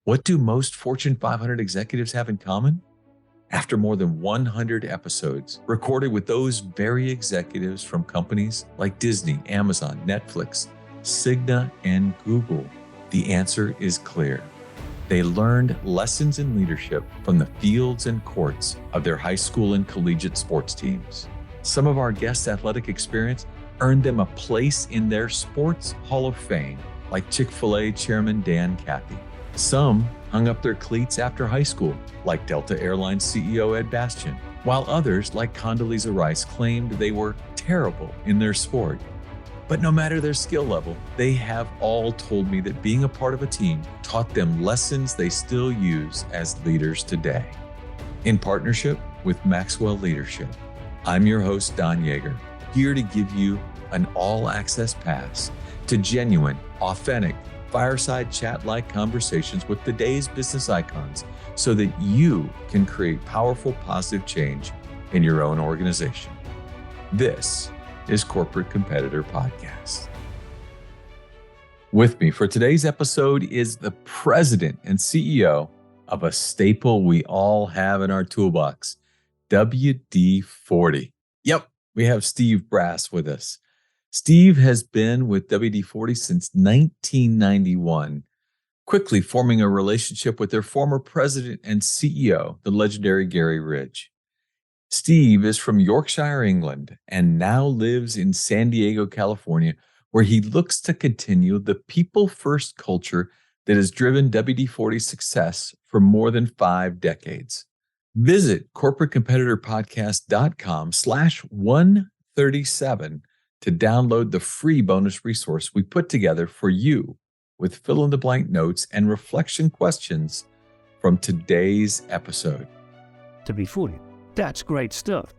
What do most Fortune 500 executives have in common? After more than 100 episodes recorded with those very executives from companies like Disney, Amazon, Netflix, Cigna, and Google, the answer is clear. They learned lessons in leadership from the fields and courts of their high school and collegiate sports teams. Some of our guests' athletic experience earned them a place in their sports Hall of Fame, like Chick-fil-A Chairman Dan Cathy. Some hung up their cleats after high school, like Delta Airlines CEO Ed Bastian, while others, like Condoleezza Rice, claimed they were terrible in their sport. But no matter their skill level, they have all told me that being a part of a team taught them lessons they still use as leaders today. In partnership with Maxwell Leadership, I'm your host, Don Yeager, here to give you an all-access pass to genuine, authentic, fireside chat-like conversations with today's business icons so that you can create powerful, positive change in your own organization. This is Corporate Competitor Podcast. With me for today's episode is the president and CEO of a staple we all have in our toolbox, WD-40. Yep, we have Steve Brass with us. Steve has been with WD-40 since 1991, quickly forming a relationship with their former president and CEO, the legendary Gary Ridge. Steve is from Yorkshire, England, and now lives in San Diego, California, where he looks to continue the people-first culture that has driven WD-40's success for more than 5 decades. Visit corporatecompetitorpodcast.com/137 to download the free bonus resource we put together for you with fill-in-the-blank notes and reflection questions from today's episode. WD-40, that's great stuff.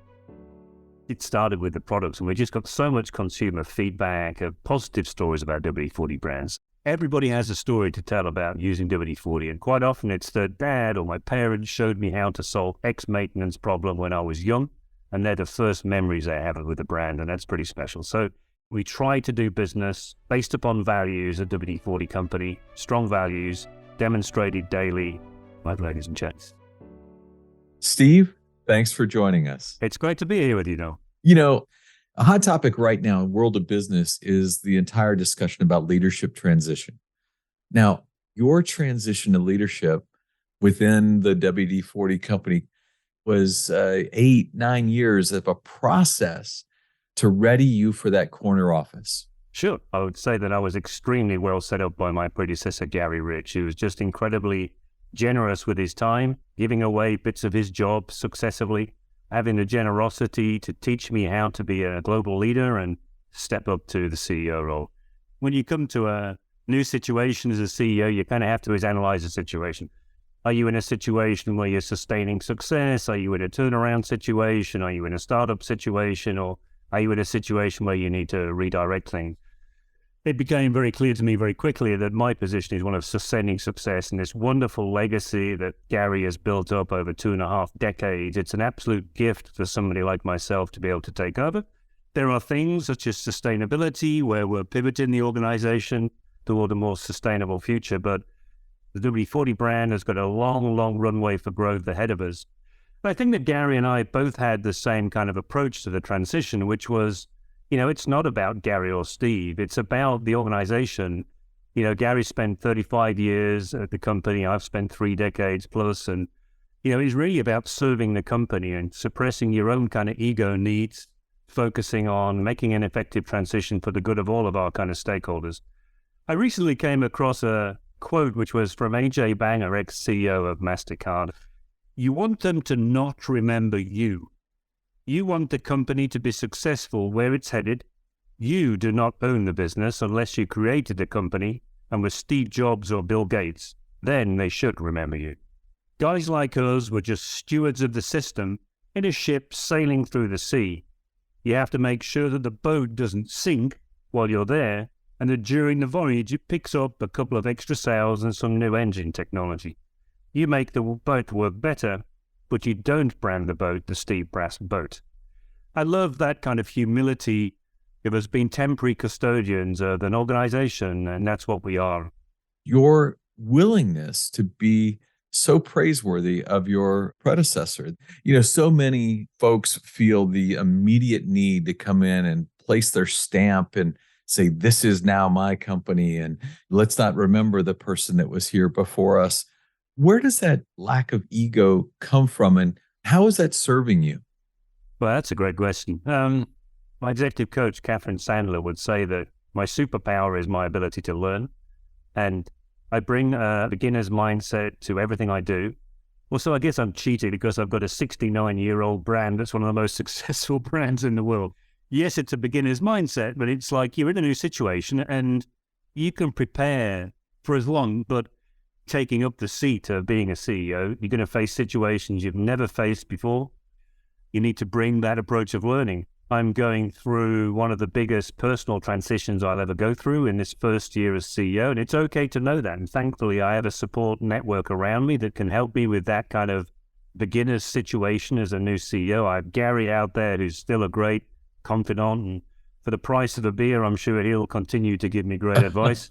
It started with the products, and we just got so much consumer feedback of positive stories about WD-40 brands. Everybody has a story to tell about using WD-40, and quite often it's that dad or my parents showed me how to solve X maintenance problem when I was young, and they're the first memories I have with the brand, and that's pretty special. So we try to do business based upon values at WD-40 company, strong values, demonstrated daily, my ladies and gents. Steve, thanks for joining us. It's great to be here with you, though. You know, a hot topic right now in the world of business is the entire discussion about leadership transition. Now, your transition to leadership within the WD-40 company was 8-9 years of a process to ready you for that corner office. Sure. I would say that I was extremely well set up by my predecessor, Gary Ridge, who was just incredibly generous with his time, giving away bits of his job successively, having the generosity to teach me how to be a global leader and step up to the CEO role. When you come to a new situation as a CEO, you kind of have to analyze the situation. Are you in a situation where you're sustaining success? Are you in a turnaround situation? Are you in a startup situation? Or are you in a situation where you need to redirect things? It became very clear to me very quickly that my position is one of sustaining success and this wonderful legacy that Gary has built up over 2.5 decades. It's an absolute gift for somebody like myself to be able to take over. There are things such as sustainability where we're pivoting the organization toward a more sustainable future, but the WD-40 brand has got a long, long runway for growth ahead of us. But I think that Gary and I both had the same kind of approach to the transition, which was, it's not about Gary or Steve. It's about the organization. Gary spent 35 years at the company. I've spent 3 decades plus. And, it's really about serving the company and suppressing your own kind of ego needs, focusing on making an effective transition for the good of all of our kind of stakeholders. I recently came across a quote which was from A.J. Banger, ex-CEO of MasterCard. You want them to not remember you. You want the company to be successful where it's headed. You do not own the business unless you created the company and were Steve Jobs or Bill Gates. Then they should remember you. Guys like us were just stewards of the system in a ship sailing through the sea. You have to make sure that the boat doesn't sink while you're there, and that during the voyage it picks up a couple of extra sails and some new engine technology. You make the boat work better, but you don't brand the boat the Steve Brass boat. I love that kind of humility of us being temporary custodians of an organization, and that's what we are. Your willingness to be so praiseworthy of your predecessor. So many folks feel the immediate need to come in and place their stamp and say, this is now my company, and let's not remember the person that was here before us. Where does that lack of ego come from, and how is that serving you? Well, that's a great question. My executive coach, Catherine Sandler, would say that my superpower is my ability to learn. And I bring a beginner's mindset to everything I do. Well, so I guess I'm cheating because I've got a 69-year-old brand that's one of the most successful brands in the world. Yes, it's a beginner's mindset, but it's like you're in a new situation and you can prepare for as long, but taking up the seat of being a CEO, you're going to face situations you've never faced before. You need to bring that approach of learning. I'm going through one of the biggest personal transitions I'll ever go through in this first year as CEO, and it's okay to know that. And thankfully, I have a support network around me that can help me with that kind of beginner's situation as a new CEO. I have Gary out there who's still a great confidant, and for the price of a beer, I'm sure he'll continue to give me great advice.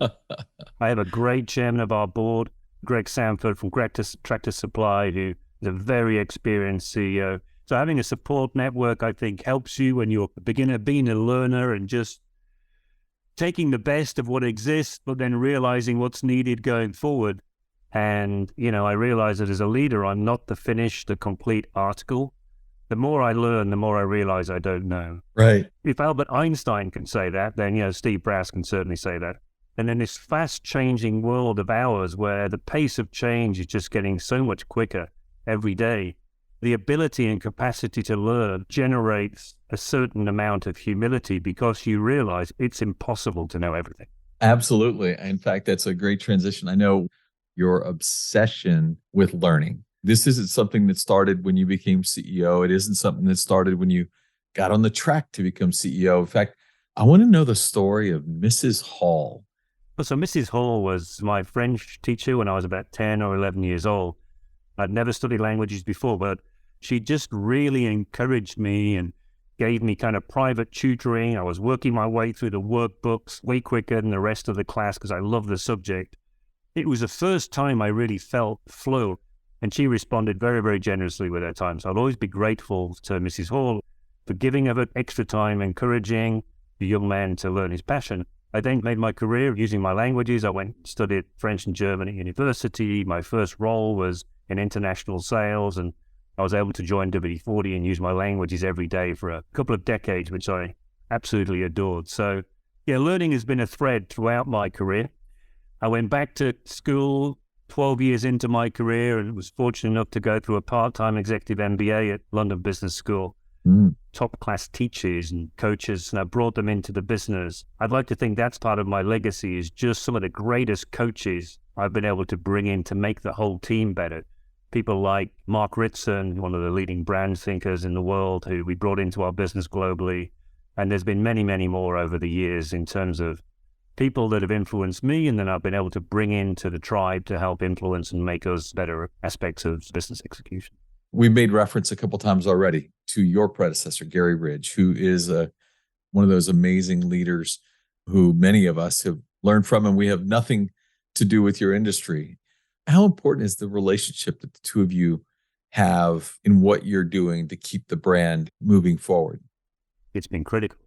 I have a great chairman of our board, Greg Sanford from Tractor Supply, who is a very experienced CEO. So having a support network, I think, helps you when you're a beginner, being a learner and just taking the best of what exists, but then realizing what's needed going forward. And, I realize that as a leader, I'm not the complete article. The more I learn, the more I realize I don't know. Right. If Albert Einstein can say that, then, Steve Brass can certainly say that. And in this fast-changing world of ours where the pace of change is just getting so much quicker every day, the ability and capacity to learn generates a certain amount of humility because you realize it's impossible to know everything. Absolutely. In fact, that's a great transition. I know your obsession with learning. This isn't something that started when you became CEO. It isn't something that started when you got on the track to become CEO. In fact, I want to know the story of Mrs. Hall. So Mrs. Hall was my French teacher when I was about 10 or 11 years old. I'd never studied languages before, but she just really encouraged me and gave me kind of private tutoring. I was working my way through the workbooks way quicker than the rest of the class because I loved the subject. It was the first time I really felt flow, and she responded very, very generously with her time. So I'll always be grateful to Mrs. Hall for giving of it extra time, encouraging the young man to learn his passion. I then made my career using my languages. I went and studied French and German at university. My first role was in international sales, and I was able to join WD-40 and use my languages every day for a couple of decades, which I absolutely adored. So, learning has been a thread throughout my career. I went back to school 12 years into my career and was fortunate enough to go through a part-time executive MBA at London Business School. Top-class teachers and coaches, and I brought them into the business. I'd like to think that's part of my legacy, is just some of the greatest coaches I've been able to bring in to make the whole team better. People like Mark Ritson, one of the leading brand thinkers in the world, who we brought into our business globally. And there's been many, many more over the years in terms of people that have influenced me and then I've been able to bring into the tribe to help influence and make us better aspects of business execution. We made reference a couple times already to your predecessor, Gary Ridge, who is one of those amazing leaders who many of us have learned from, and we have nothing to do with your industry. How important is the relationship that the two of you have in what you're doing to keep the brand moving forward? It's been critical.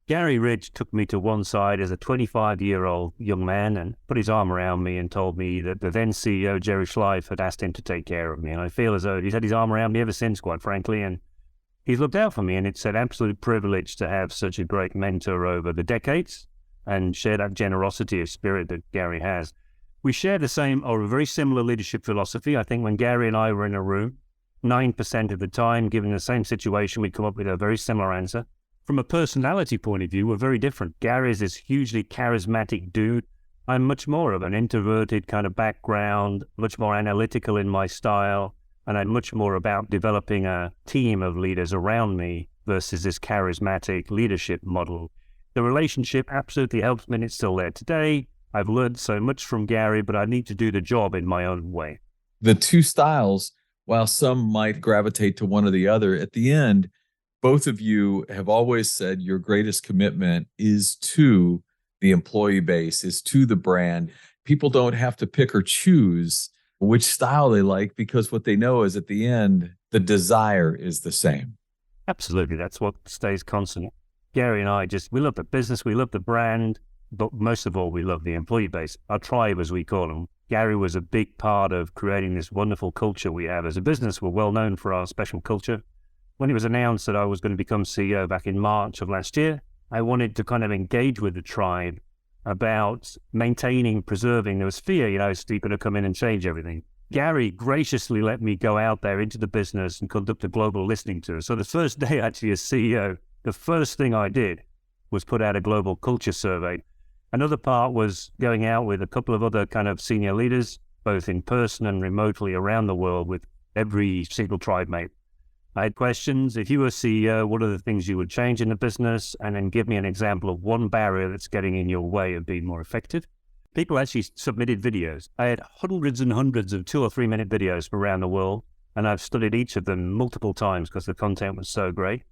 Gary Ridge took me to one side as a 25-year-old young man and put his arm around me and told me that the then CEO, Jerry Schleif, had asked him to take care of me. And I feel as though he's had his arm around me ever since, quite frankly, and he's looked out for me. And it's an absolute privilege to have such a great mentor over the decades and share that generosity of spirit that Gary has. We share the same or a very similar leadership philosophy. I think when Gary and I were in a room, 9% of the time, given the same situation, we'd come up with a very similar answer. From a personality point of view, we're very different. Gary is this hugely charismatic dude. I'm much more of an introverted kind of background, much more analytical in my style, and I'm much more about developing a team of leaders around me versus this charismatic leadership model. The relationship absolutely helps me, and it's still there today. I've learned so much from Gary, but I need to do the job in my own way. The two styles, while some might gravitate to one or the other, at the end, both of you have always said your greatest commitment is to the employee base, is to the brand. people don't have to pick or choose which style they like because what they know is at the end, the desire is the same. Absolutely. That's what stays constant. Gary and I we love the business, we love the brand, but most of all, we love the employee base, our tribe, as we call them. Gary was a big part of creating this wonderful culture we have. As a business, we're well known for our special culture. When it was announced that I was going to become CEO back in March of last year, I wanted to kind of engage with the tribe about maintaining, preserving. There was fear, is he going to come in and change everything? Gary graciously let me go out there into the business and conduct a global listening tour. So the first day actually as CEO, the first thing I did was put out a global culture survey. Another part was going out with a couple of other kind of senior leaders, both in person and remotely around the world with every single tribe mate. I had questions. If you were CEO, what are the things you would change in the business? And then give me an example of one barrier that's getting in your way of being more effective. People actually submitted videos. I had hundreds and hundreds of 2 or 3 minute videos from around the world, and I've studied each of them multiple times because the content was so great.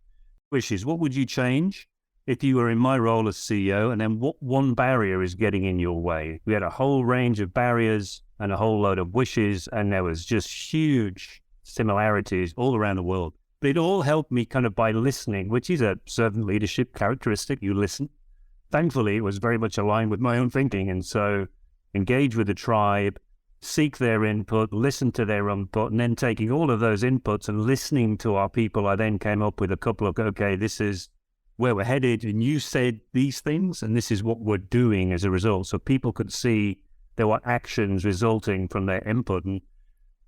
Wishes, what would you change if you were in my role as CEO? And then what one barrier is getting in your way? We had a whole range of barriers and a whole load of wishes, and there was just huge similarities all around the world. But it all helped me kind of by listening, which is a servant leadership characteristic. You listen. Thankfully, it was very much aligned with my own thinking. And so engage with the tribe, seek their input, listen to their input, and then taking all of those inputs and listening to our people, I then came up with a couple of, okay, this is where we're headed. And you said these things, and this is what we're doing as a result. So people could see there were actions resulting from their input. And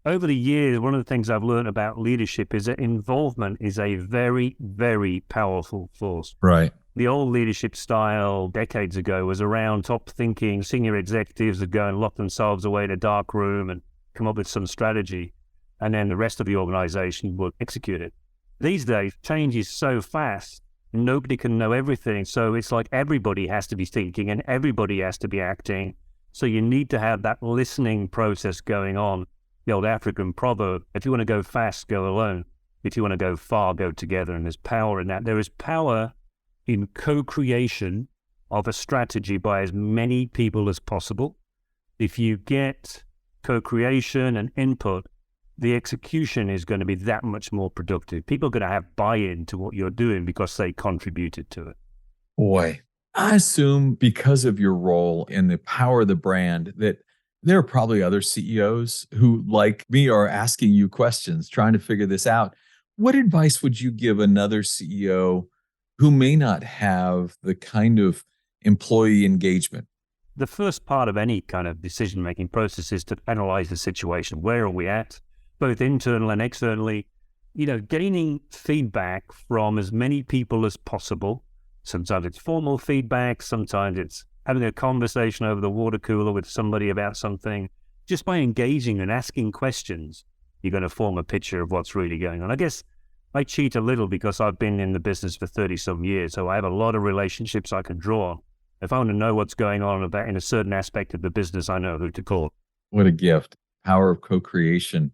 over the years, one of the things I've learned about leadership is that involvement is a very, very powerful force. Right. The old leadership style decades ago was around top thinking. Senior executives would go and lock themselves away in a dark room and come up with some strategy, and then the rest of the organization would execute it. These days, change is so fast, nobody can know everything. So it's like everybody has to be thinking and everybody has to be acting. So you need to have that listening process going on. The old African proverb, if you want to go fast, go alone. If you want to go far, go together. And there's power in that. There is power in co-creation of a strategy by as many people as possible. If you get co-creation and input, the execution is going to be that much more productive. People are going to have buy-in to what you're doing because they contributed to it. Boy, I assume because of your role in the power of the brand that there are probably other CEOs who, like me, are asking you questions, trying to figure this out. What advice would you give another CEO who may not have the kind of employee engagement? The first part of any kind of decision-making process is to analyze the situation. Where are we at, both internal and externally? Gaining feedback from as many people as possible. Sometimes it's formal feedback. Sometimes it's having a conversation over the water cooler with somebody about something. Just by engaging and asking questions, you're going to form a picture of what's really going on. I guess I cheat a little because I've been in the business for 30-some years, so I have a lot of relationships I can draw on. If I want to know what's going on about in a certain aspect of the business, I know who to call. What a gift. Power of co-creation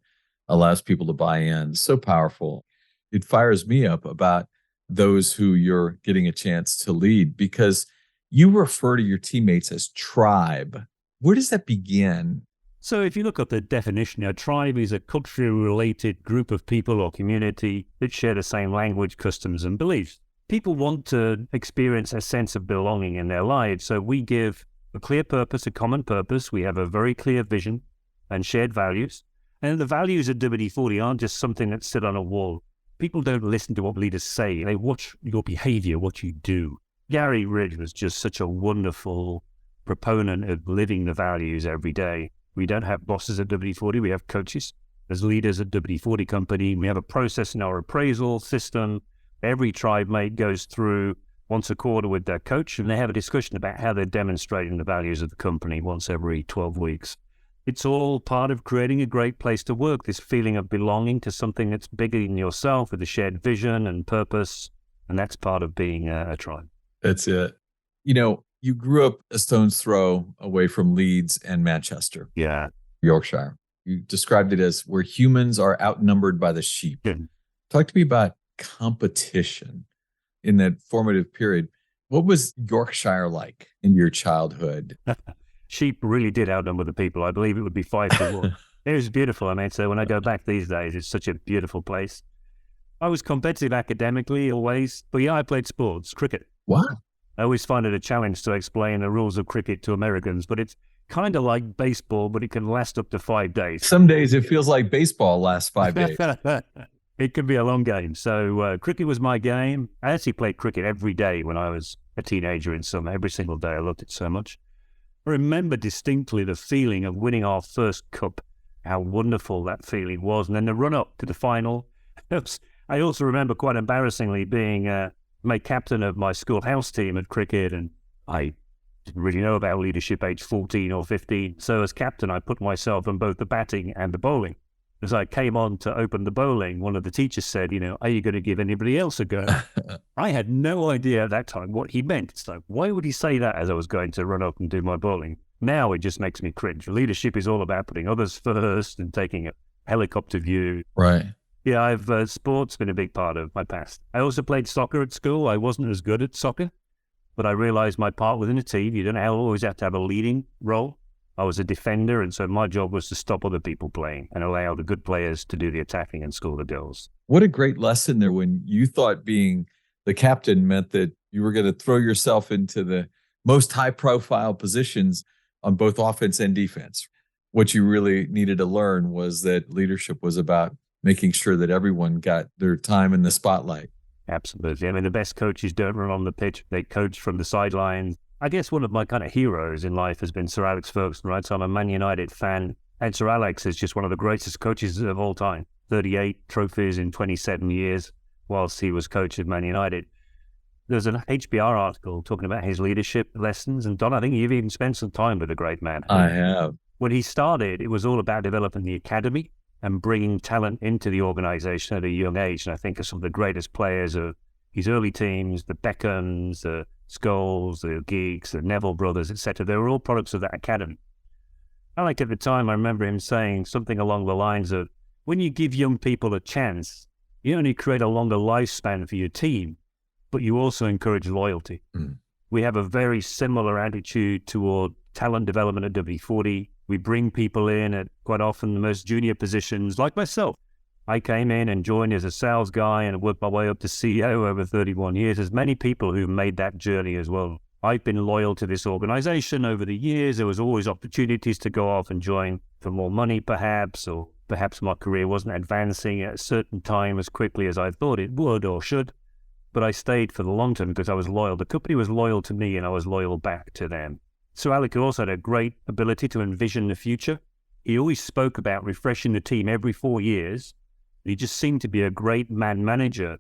allows people to buy in. So powerful. It fires me up about those who you're getting a chance to lead, because you refer to your teammates as tribe. Where does that begin? So if you look at the definition, a tribe is a culturally related group of people or community that share the same language, customs, and beliefs. People want to experience a sense of belonging in their lives, so we give a clear purpose, a common purpose. We have a very clear vision and shared values. And the values at WD-40 aren't just something that sit on a wall. People don't listen to what leaders say. They watch your behavior, what you do. Gary Ridge was just such a wonderful proponent of living the values every day. We don't have bosses at WD-40, we have coaches. As leaders at WD-40 company, we have a process in our appraisal system. Every tribe mate goes through once a quarter with their coach, and they have a discussion about how they're demonstrating the values of the company once every 12 weeks. It's all part of creating a great place to work, this feeling of belonging to something that's bigger than yourself with a shared vision and purpose, and that's part of being a tribe. That's it. You grew up a stone's throw away from Leeds and Manchester. Yeah. Yorkshire. You described it as where humans are outnumbered by the sheep. Good. Talk to me about competition in that formative period. What was Yorkshire like in your childhood? sheep really did outnumber the people. I believe it would be 5-1. It was beautiful. I mean, so when I go back these days, it's such a beautiful place. I was competitive academically always, but yeah, I played sports, cricket. Wow. I always find it a challenge to explain the rules of cricket to Americans, but it's kind of like baseball, but it can last up to 5 days. Some days it feels like baseball lasts 5 days. It can be a long game. So cricket was my game. I actually played cricket every day when I was a teenager in summer. Every single day. I loved it so much. I remember distinctly the feeling of winning our first cup, how wonderful that feeling was. And then the run-up to the final. I also remember quite embarrassingly being made captain of my school house team at cricket, and I didn't really know about leadership age 14 or 15. So as captain, I put myself on both the batting and the bowling. As I came on to open the bowling, one of the teachers said, are you going to give anybody else a go? I had no idea at that time what he meant. It's like, why would he say that as I was going to run up and do my bowling? Now it just makes me cringe. Leadership is all about putting others first and taking a helicopter view. Right. Yeah, sports been a big part of my past. I also played soccer at school. I wasn't as good at soccer, but I realized my part within a team, you don't always have to have a leading role. I was a defender, and so my job was to stop other people playing and allow the good players to do the attacking and score the goals. What a great lesson there when you thought being the captain meant that you were going to throw yourself into the most high-profile positions on both offense and defense. What you really needed to learn was that leadership was about making sure that everyone got their time in the spotlight. Absolutely. I mean, the best coaches don't run on the pitch. They coach from the sidelines. I guess one of my kind of heroes in life has been Sir Alex Ferguson, right? So I'm a Man United fan. And Sir Alex is just one of the greatest coaches of all time. 38 trophies in 27 years whilst he was coach of Man United. There's an HBR article talking about his leadership lessons. And Don, I think you've even spent some time with the great man. I have. When he started, it was all about developing the academy and bringing talent into the organization at a young age. And I think of some of the greatest players of his early teams, the Beckhams, the Scholes, the Giggs, the Neville brothers, etc. They were all products of that academy. At the time, I remember him saying something along the lines of, when you give young people a chance, you only create a longer lifespan for your team, but you also encourage loyalty. We have a very similar attitude toward talent development at WD-40. We bring people in at quite often the most junior positions, like myself. I came in and joined as a sales guy and worked my way up to CEO over 31 years. There's many people who made that journey as well. I've been loyal to this organization over the years. There was always opportunities to go off and join for more money perhaps, or perhaps my career wasn't advancing at a certain time as quickly as I thought it would or should. But I stayed for the long term because I was loyal. The company was loyal to me and I was loyal back to them. So Alec also had a great ability to envision the future. He always spoke about refreshing the team every 4 years. He just seemed to be a great man manager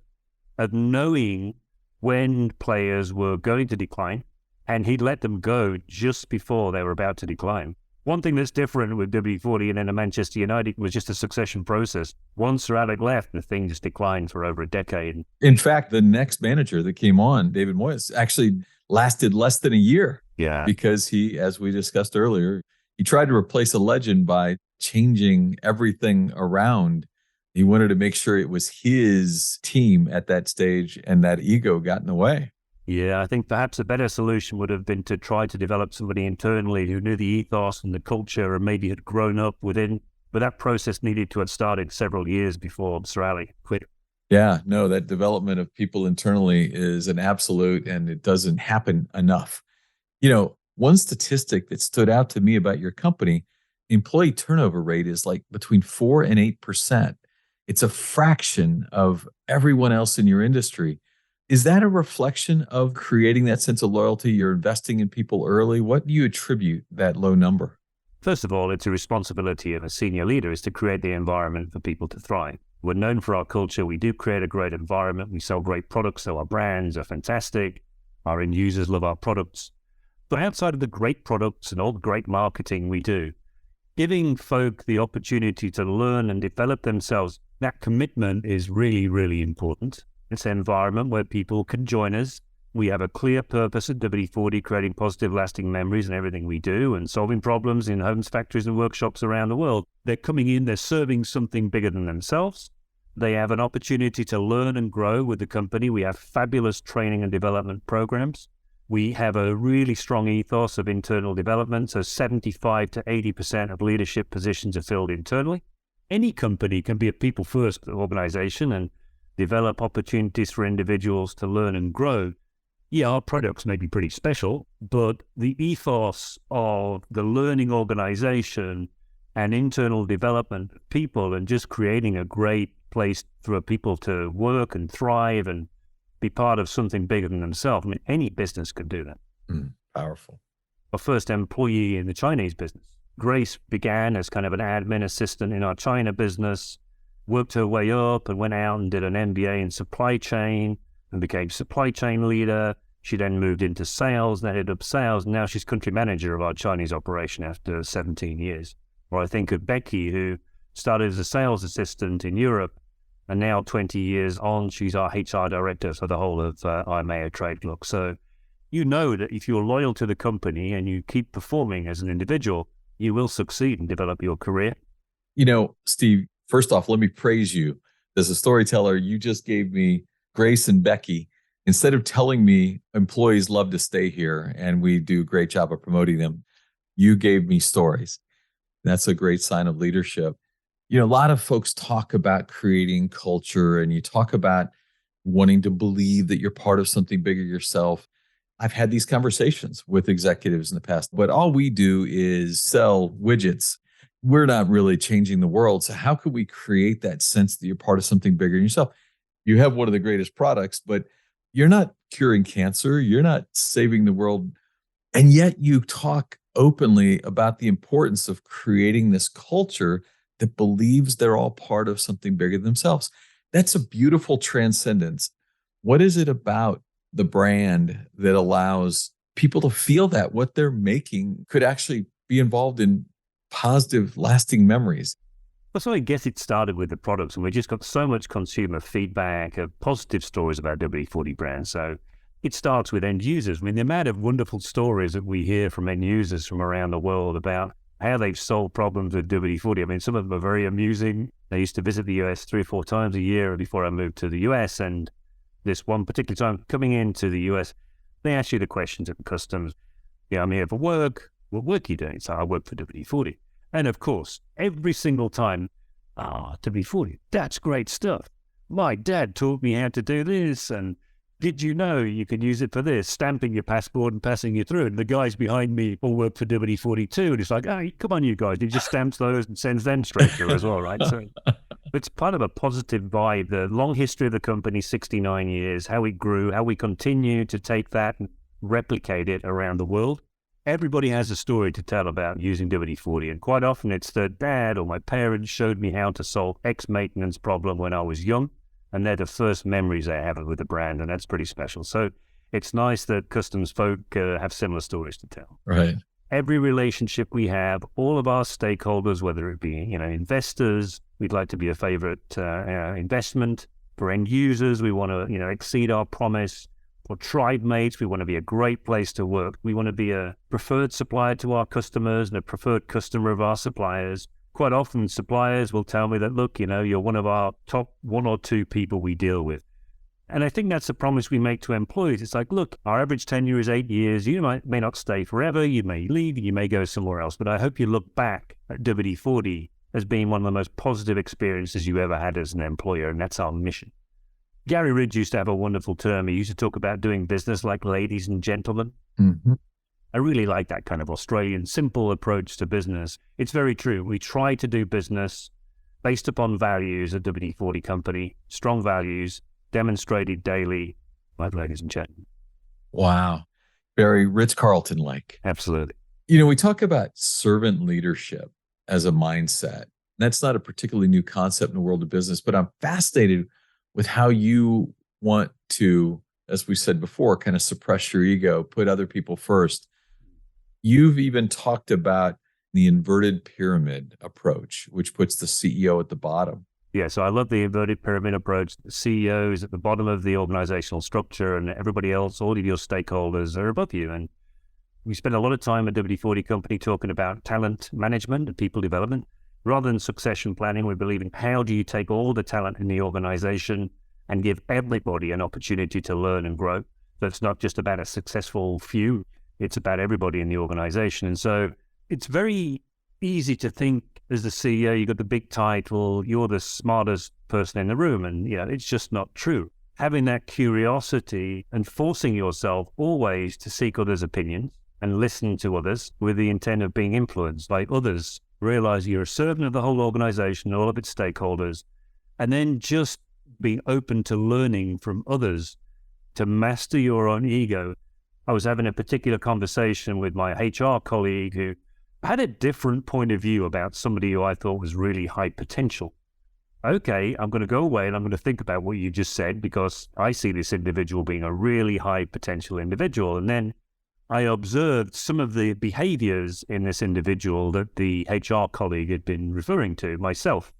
of knowing when players were going to decline, and he'd let them go just before they were about to decline. One thing that's different with WD-40 and then at Manchester United was just a succession process. Once Sir Alec left, the thing just declined for over a decade. In fact, the next manager that came on, David Moyes, actually lasted less than a year. Yeah. Because he, as we discussed earlier, he tried to replace a legend by changing everything around. He wanted to make sure it was his team at that stage, and that ego got in the way. Yeah, I think perhaps a better solution would have been to try to develop somebody internally who knew the ethos and the culture and maybe had grown up within, but that process needed to have started several years before Sir Alec quit. Yeah, no, that development of people internally is an absolute, and it doesn't happen enough. One statistic that stood out to me about your company, employee turnover rate is like between 4 and 8%. It's a fraction of everyone else in your industry. Is that a reflection of creating that sense of loyalty? You're investing in people early. What do you attribute that low number? First of all, it's a responsibility of a senior leader is to create the environment for people to thrive. We're known for our culture. We do create a great environment. We sell great products, so our brands are fantastic. Our end users love our products. But outside of the great products and all the great marketing we do, giving folk the opportunity to learn and develop themselves, that commitment is really, really important. It's an environment where people can join us. We have a clear purpose at WD-40, creating positive, lasting memories in everything we do and solving problems in homes, factories, and workshops around the world. They're coming in, they're serving something bigger than themselves. They have an opportunity to learn and grow with the company. We have fabulous training and development programs. We have a really strong ethos of internal development. So 75 to 80% of leadership positions are filled internally. Any company can be a people-first organization and develop opportunities for individuals to learn and grow. Yeah, our products may be pretty special, but the ethos of the learning organization and internal development of people and just creating a great place for people to work and thrive and be part of something bigger than themselves. I mean, any business could do that. Powerful. Our first employee in the Chinese business, Grace, began as kind of an admin assistant in our China business, worked her way up and went out and did an MBA in supply chain and became supply chain leader. She then moved into sales and headed up sales. And now she's country manager of our Chinese operation after 17 years. Or I think of Becky, who started as a sales assistant in Europe, and now 20 years on, she's our HR director for the whole of IMEA Trade Bloc. So you know that if you're loyal to the company and you keep performing as an individual, you will succeed and develop your career. You know, Steve, first off, let me praise you. As a storyteller, you just gave me Grace and Becky. Instead of telling me employees love to stay here and we do a great job of promoting them, you gave me stories. That's a great sign of leadership. You know, a lot of folks talk about creating culture and you talk about wanting to believe that you're part of something bigger yourself. I've had these conversations with executives in the past, but all we do is sell widgets. We're not really changing the world. So how could we create that sense that you're part of something bigger than yourself? You have one of the greatest products, but you're not curing cancer. You're not saving the world. And yet you talk openly about the importance of creating this culture that believes they're all part of something bigger than themselves. That's a beautiful transcendence. What is it about the brand that allows people to feel that what they're making could actually be involved in positive, lasting memories? Well, so I guess it started with the products, and we just got so much consumer feedback of positive stories about WD-40 brand. So it starts with end users. I mean, the amount of wonderful stories that we hear from end users from around the world about how they've solved problems with WD-40. I mean, some of them are very amusing. I used to visit the US 3 or 4 times a year before I moved to the US. And this one particular time coming into the US, they ask you the questions at customs. Yeah, I'm here for work. What work are you doing? So I work for WD-40. And of course, every single time, WD-40, that's great stuff. My dad taught me how to do this. And did you know you can use it for this? Stamping your passport and passing you through. And the guys behind me all work for WD-40 too. And it's like, hey, come on, you guys. He just stamps those and sends them straight through as well, right? So it's part of a positive vibe. The long history of the company, 69 years, how we grew, how we continue to take that and replicate it around the world. Everybody has a story to tell about using WD-40, and quite often it's that dad or my parents showed me how to solve X maintenance problem when I was young, and they're the first memories I have with the brand, and that's pretty special. So it's nice that customs folk have similar stories to tell. Right. Every relationship we have, all of our stakeholders, whether it be investors, we'd like to be a favorite investment. For end users, we want to exceed our promise. For tribe mates, we want to be a great place to work. We want to be a preferred supplier to our customers and a preferred customer of our suppliers. Quite often, suppliers will tell me that, look, you're one of our top 1 or 2 people we deal with. And I think that's a promise we make to employees. It's like, look, our average tenure is 8 years. You may not stay forever. You may leave. You may go somewhere else. But I hope you look back at WD-40 as being one of the most positive experiences you ever had as an employer. And that's our mission. Gary Ridge used to have a wonderful term. He used to talk about doing business like ladies and gentlemen. Mm-hmm. I really like that kind of Australian, simple approach to business. It's very true. We try to do business based upon values at WD-40 Company, strong values, demonstrated daily, like ladies and gentlemen. Wow. Very Ritz-Carlton-like. Absolutely. We talk about servant leadership as a mindset. That's not a particularly new concept in the world of business, but I'm fascinated with how you want to, as we said before, kind of suppress your ego, put other people first. You've even talked about the inverted pyramid approach, which puts the CEO at the bottom. Yeah, so I love the inverted pyramid approach. The CEO is at the bottom of the organizational structure and everybody else, all of your stakeholders are above you. And we spend a lot of time at WD-40 Company talking about talent management and people development. Rather than succession planning, we believe in how do you take all the talent in the organization and give everybody an opportunity to learn and grow. So it's not just about a successful few, it's about everybody in the organization. And so it's very easy to think as the CEO, you got the big title, you're the smartest person in the room. And it's just not true. Having that curiosity and forcing yourself always to seek others' opinions and listen to others with the intent of being influenced by others, realize you're a servant of the whole organization, all of its stakeholders, and then just being open to learning from others to master your own ego. I was having a particular conversation with my HR colleague who had a different point of view about somebody who I thought was really high potential. Okay, I'm going to go away and I'm going to think about what you just said because I see this individual being a really high potential individual. And then I observed some of the behaviors in this individual that the HR colleague had been referring to myself,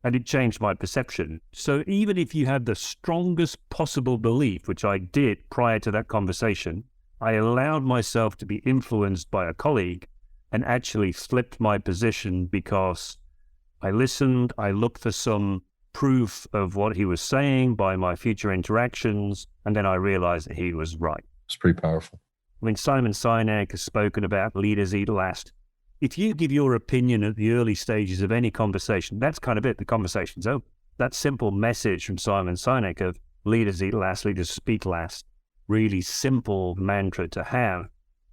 and it changed my perception. So even if you have the strongest possible belief, which I did prior to that conversation, I allowed myself to be influenced by a colleague and actually flipped my position because I listened, I looked for some proof of what he was saying by my future interactions, and then I realized that he was right. It's pretty powerful. I mean, Simon Sinek has spoken about leaders eat last. If you give your opinion at the early stages of any conversation, that's kind of it. The conversation's over. That simple message from Simon Sinek of leaders eat last, leaders speak last, really simple mantra to have.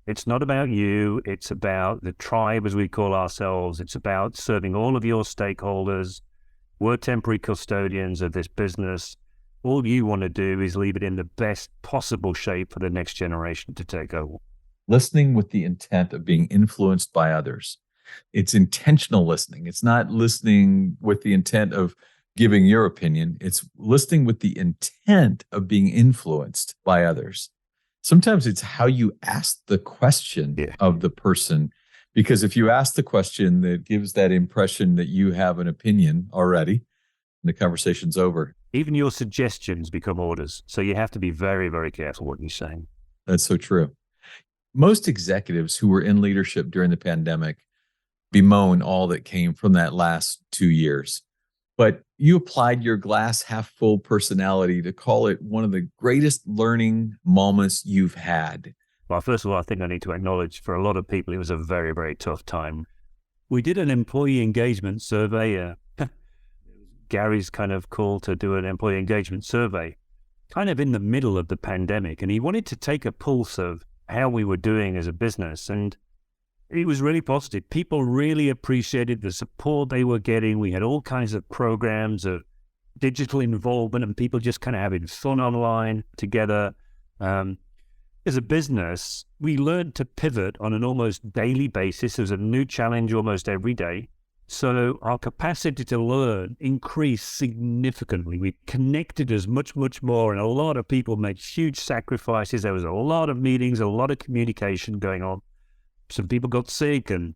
It's not about you. It's about the tribe, as we call ourselves. It's about serving all of your stakeholders. We're temporary custodians of this business. All you want to do is leave it in the best possible shape for the next generation to take over. Listening with the intent of being influenced by others. It's intentional listening. It's not listening with the intent of giving your opinion. It's listening with the intent of being influenced by others. Sometimes it's how you ask the question of the person, because if you ask the question that gives that impression that you have an opinion already, the conversation's over. Even your suggestions become orders. So you have to be very, very careful what you're saying. That's so true. Most executives who were in leadership during the pandemic bemoan all that came from that last 2 years. But you applied your glass half full personality to call it one of the greatest learning moments you've had. Well, first of all, I think I need to acknowledge for a lot of people, it was a very, very tough time. We did an employee engagement survey. Gary's kind of call to do an employee engagement survey, kind of in the middle of the pandemic. And he wanted to take a pulse of how we were doing as a business. And it was really positive. People really appreciated the support they were getting. We had all kinds of programs of digital involvement and people just kind of having fun online together. As a business, we learned to pivot on an almost daily basis. There was a new challenge almost every day. So our capacity to learn increased significantly. We connected us much, much more. And a lot of people made huge sacrifices. There was a lot of meetings, a lot of communication going on. Some people got sick and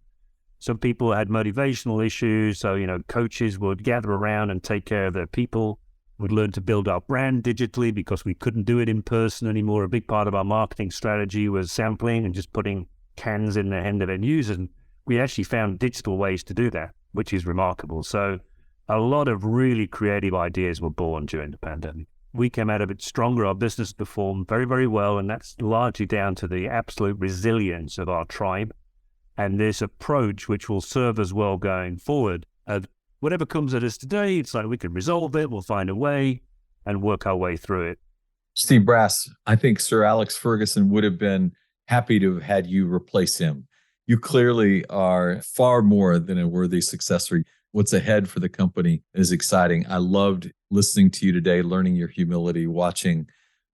some people had motivational issues. So, coaches would gather around and take care of their people. We'd learn to build our brand digitally because we couldn't do it in person anymore. A big part of our marketing strategy was sampling and just putting cans in the hand of end users. And we actually found digital ways to do that, which is remarkable. So a lot of really creative ideas were born during the pandemic. We came out of it stronger. Our business performed very, very well. And that's largely down to the absolute resilience of our tribe and this approach, which will serve us well going forward. Whatever comes at us today, it's like we can resolve it. We'll find a way and work our way through it. Steve Brass, I think Sir Alex Ferguson would have been happy to have had you replace him. You clearly are far more than a worthy successor. What's ahead for the company is exciting. I loved listening to you today, learning your humility, watching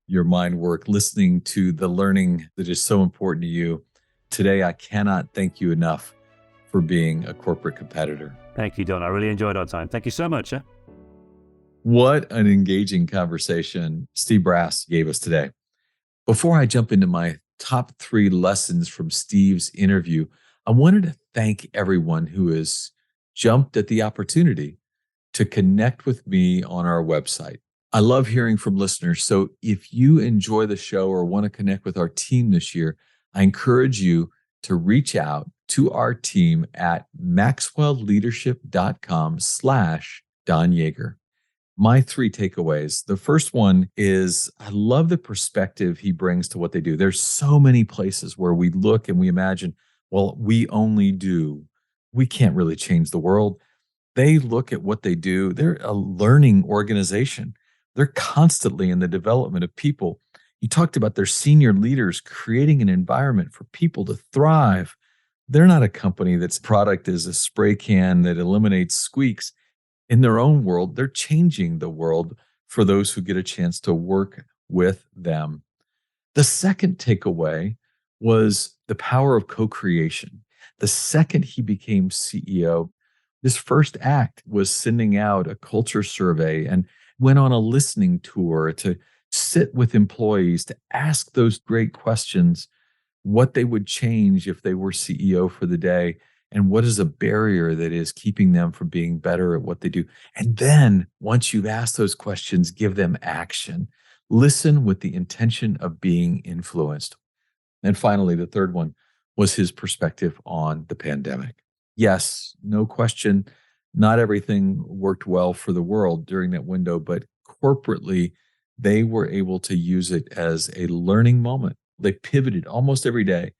your mind work, listening to the learning that is so important to you. Today, I cannot thank you enough for being a corporate competitor. Thank you, Don. I really enjoyed our time. Thank you so much. What an engaging conversation Steve Brass gave us today. Before I jump into my top 3 lessons from Steve's interview, I wanted to thank everyone who has jumped at the opportunity to connect with me on our website. I love hearing from listeners. So if you enjoy the show or want to connect with our team this year, I encourage you to reach out to our team at maxwellleadership.com/Don Yeager. My three takeaways. The first one is I love the perspective he brings to what they do. There's so many places where we look and we imagine, well, we can't really change the world. They look at what they do. They're a learning organization. They're constantly in the development of people. You talked about their senior leaders creating an environment for people to thrive. They're not a company that's product is a spray can that eliminates squeaks. In their own world, they're changing the world for those who get a chance to work with them. The second takeaway was the power of co-creation. The second he became CEO, his first act was sending out a culture survey and went on a listening tour to sit with employees to ask those great questions, what they would change if they were CEO for the day, and what is a barrier that is keeping them from being better at what they do. And then once you've asked those questions, give them action. Listen with the intention of being influenced. And finally, the third one was his perspective on the pandemic. Yes, no question, not everything worked well for the world during that window, but corporately, they were able to use it as a learning moment. They pivoted almost every day.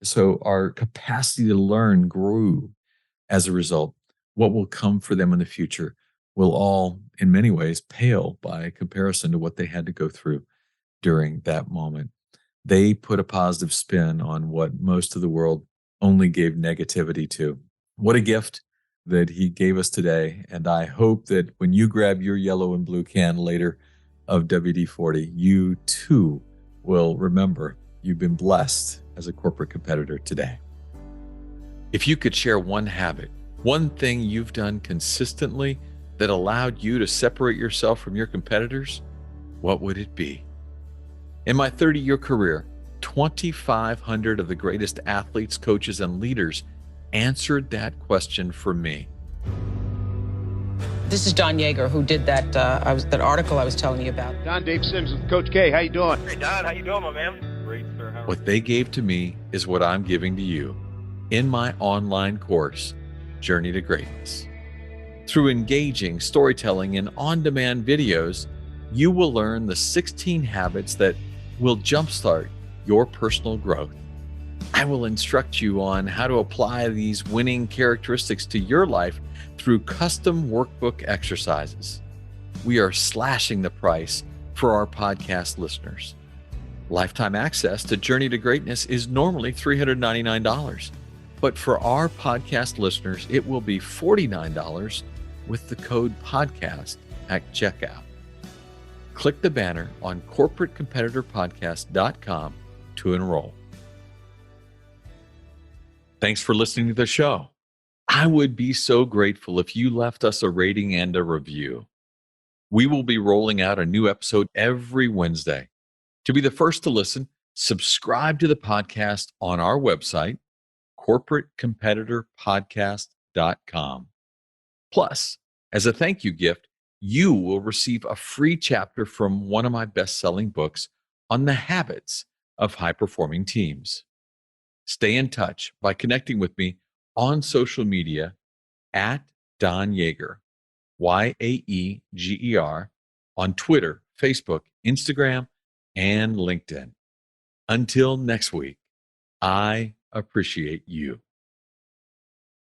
So our capacity to learn grew as a result. What will come for them in the future will all, in many ways, pale by comparison to what they had to go through during that moment. They put a positive spin on what most of the world only gave negativity to. What a gift that he gave us today. And I hope that when you grab your yellow and blue can later of WD-40, you too will remember you've been blessed as a corporate competitor today. If you could share one habit, one thing you've done consistently that allowed you to separate yourself from your competitors, what would it be? In my 30-year career, 2,500 of the greatest athletes, coaches, and leaders answered that question for me. This is Don Yeager, who did that article I was telling you about. Don, Dave Sims with Coach K. How you doing? Hey, Don. How you doing, my man? Great, sir. What they gave to me is what I'm giving to you in my online course, Journey to Greatness. Through engaging storytelling and on-demand videos, you will learn the 16 habits that will jumpstart your personal growth. I will instruct you on how to apply these winning characteristics to your life through custom workbook exercises. We are slashing the price for our podcast listeners. Lifetime access to Journey to Greatness is normally $399, but for our podcast listeners, it will be $49 with the code podcast at checkout. Click the banner on corporatecompetitorpodcast.com to enroll. Thanks for listening to the show. I would be so grateful if you left us a rating and a review. We will be rolling out a new episode every Wednesday. To be the first to listen, subscribe to the podcast on our website, corporatecompetitorpodcast.com. Plus, as a thank you gift, you will receive a free chapter from one of my best-selling books on the habits of high-performing teams. Stay in touch by connecting with me on social media at Don Yeager, Yaeger, on Twitter, Facebook, Instagram, and LinkedIn. Until next week, I appreciate you.